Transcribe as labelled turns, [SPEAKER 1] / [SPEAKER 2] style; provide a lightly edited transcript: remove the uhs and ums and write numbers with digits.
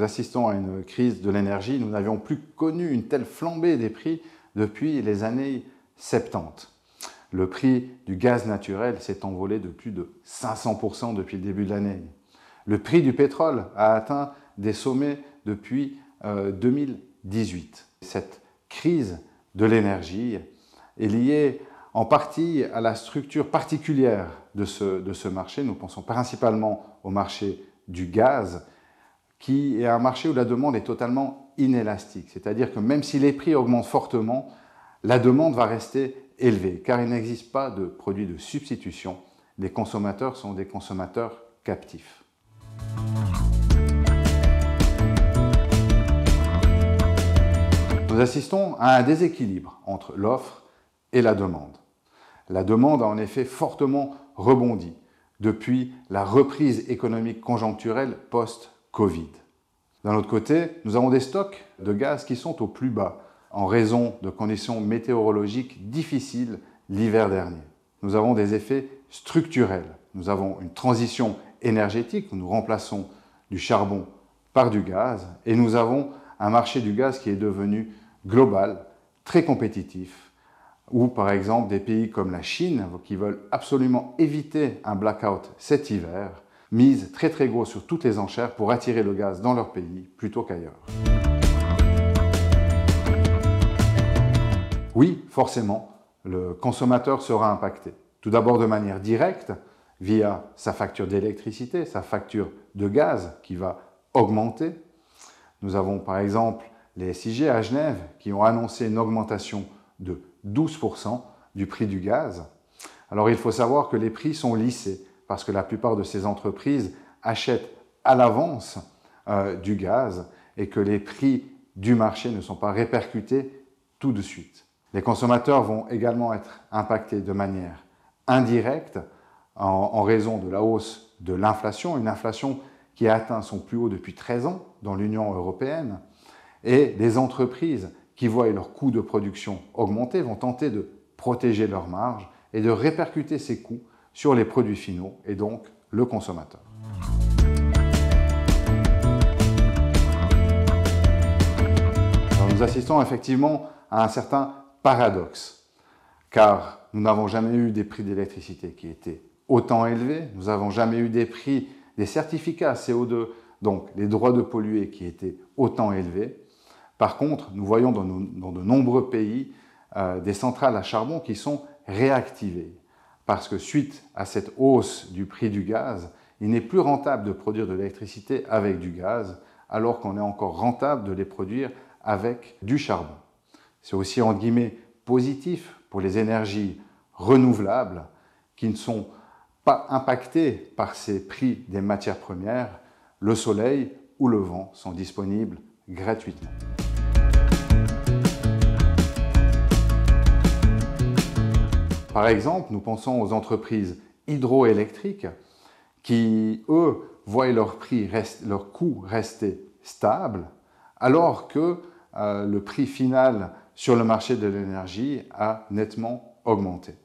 [SPEAKER 1] nous assistons à une crise de l'énergie. Nous n'avions plus connu une telle flambée des prix depuis les années 70. Le prix du gaz naturel s'est envolé de plus de 500% depuis le début de l'année. Le prix du pétrole a atteint des sommets depuis 2018. Cette crise de l'énergie est liée en partie à la structure particulière de ce marché. Nous pensons principalement au marché du gaz, qui est un marché où la demande est totalement inélastique. C'est-à-dire que même si les prix augmentent fortement, la demande va rester élevée, car il n'existe pas de produit de substitution. Les consommateurs sont des consommateurs captifs. Nous assistons à un déséquilibre entre l'offre et la demande. La demande a en effet fortement rebondi depuis la reprise économique conjoncturelle post-Covid. D'un autre côté, nous avons des stocks de gaz qui sont au plus bas en raison de conditions météorologiques difficiles l'hiver dernier. Nous avons des effets structurels. Nous avons une transition énergétique où nous remplaçons du charbon par du gaz et nous avons un marché du gaz qui est devenu global, très compétitif, ou par exemple des pays comme la Chine, qui veulent absolument éviter un blackout cet hiver, misent très gros sur toutes les enchères pour attirer le gaz dans leur pays plutôt qu'ailleurs. Oui, forcément, le consommateur sera impacté. Tout d'abord de manière directe, via sa facture d'électricité, sa facture de gaz qui va augmenter. Nous avons par exemple les SIG à Genève qui ont annoncé une augmentation de 12% du prix du gaz. Alors il faut savoir que les prix sont lissés parce que la plupart de ces entreprises achètent à l'avance du gaz et que les prix du marché ne sont pas répercutés tout de suite. Les consommateurs vont également être impactés de manière indirecte en raison de la hausse de l'inflation, une inflation qui a atteint son plus haut depuis 13 ans dans l'Union européenne, et des entreprises qui voient leurs coûts de production augmenter vont tenter de protéger leurs marges et de répercuter ces coûts sur les produits finaux et donc le consommateur. Alors nous assistons effectivement à un certain paradoxe, car nous n'avons jamais eu des prix d'électricité qui étaient autant élevés, nous n'avons jamais eu des prix des certificats CO2, donc les droits de polluer qui étaient autant élevés. Par contre, nous voyons dans de nombreux pays des centrales à charbon qui sont réactivées. Parce que suite à cette hausse du prix du gaz, il n'est plus rentable de produire de l'électricité avec du gaz, alors qu'on est encore rentable de les produire avec du charbon. C'est aussi, entre guillemets, positif pour les énergies renouvelables qui ne sont pas impactées par ces prix des matières premières. Le soleil ou le vent sont disponibles gratuitement. Par exemple, nous pensons aux entreprises hydroélectriques qui, eux, voient leur coût rester stable, alors que le prix final sur le marché de l'énergie a nettement augmenté.